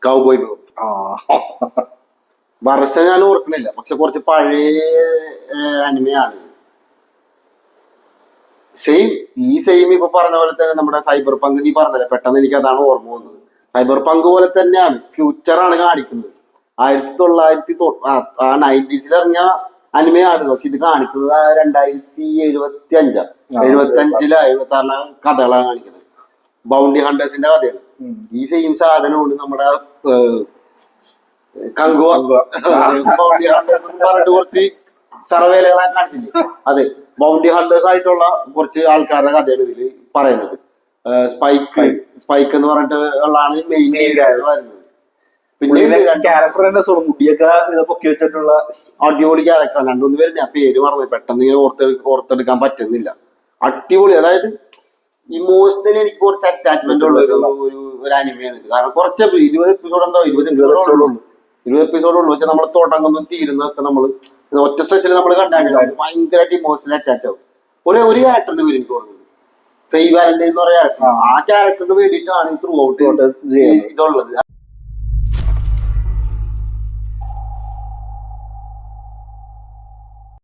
Cowboy വർഷം ഞാൻ ഓർക്കണില്ല, പക്ഷെ കുറച്ച് പഴയ അനിമയാണ്. സെയിം ഇപ്പൊ പറഞ്ഞ പോലെ തന്നെ നമ്മുടെ സൈബർ പങ്ക് നീ പറഞ്ഞല്ലേ, പെട്ടെന്ന് എനിക്ക് അതാണ് ഓർമ്മ വന്നത്. സൈബർ പങ്ക് പോലെ തന്നെയാണ്, ഫ്യൂച്ചറാണ് കാണിക്കുന്നത്. 1990s ഇറങ്ങിയ അനിമയാണ്, പക്ഷെ ഇത് കാണിക്കുന്നത് 2075 75 കഥകളാണ് കാണിക്കുന്നത്. ബൗണ്ടി ഹണ്ടേഴ്സിന്റെ കഥയാണ്. ഈ സെയിം സാധനമുണ്ട് നമ്മുടെ ബൗണ്ടി ഹണ്ടേഴ്സ് എന്ന് പറഞ്ഞിട്ട് കുറച്ച് സർവേലകളെ കാണിച്ചില്ലേ, അതെ ബൗണ്ടി ഹണ്ടേഴ്സ് ആയിട്ടുള്ള കുറച്ച് ആൾക്കാരുടെ കഥയാണ് ഇതിൽ പറയുന്നത്. സ്പൈക്ക് എന്ന് പറഞ്ഞിട്ട് ഉള്ളതാണ് മെയിൻ വരുന്നത്. പിന്നെ ക്യാരക്ടർ തന്നെ മുടിയൊക്കെ പൊക്കി വെച്ചിട്ടുള്ള അടിപൊളി ക്യാരക്ടറാണ്. രണ്ടൊന്നും പേര് ഞാൻ പേര് മറന്നു, പെട്ടെന്ന് ഇങ്ങനെ ഓർത്തെടുക്കാൻ പറ്റുന്നില്ല. അടിപൊളി, അതായത് ഇമോഷണലി എനിക്ക് കുറച്ച് അറ്റാച്ച്മെന്റ് ഉള്ള ഒരു അനിമയാണ് ഇത്. കാരണം കുറച്ച് 20 എപ്പിസോഡ് ഉണ്ടോ, 20 എപ്പിസോഡ് ഉള്ളൂ. പക്ഷെ നമ്മൾ തുടങ്ങുന്നതും തീരുന്നതൊക്കെ നമ്മൾ ഒറ്റ സ്ട്രെച്ചിൽ നമ്മൾ കണ്ടാൽ ഭയങ്കരമായിട്ട് ഇമോഷണലി അറ്റാച്ച് ആവും. ഒരു ക്യാരക്ടറിന്റെ പേര് എനിക്ക് തോന്നുന്നത് ഫെയ് വാലന്റൈൻ എന്ന് പറയുന്ന ക്യാരക്ടർ. ആ ക്യാരക്ടറിന് വേണ്ടിയിട്ടാണ് ത്രൂ ഔട്ട് ഇതുള്ളത്.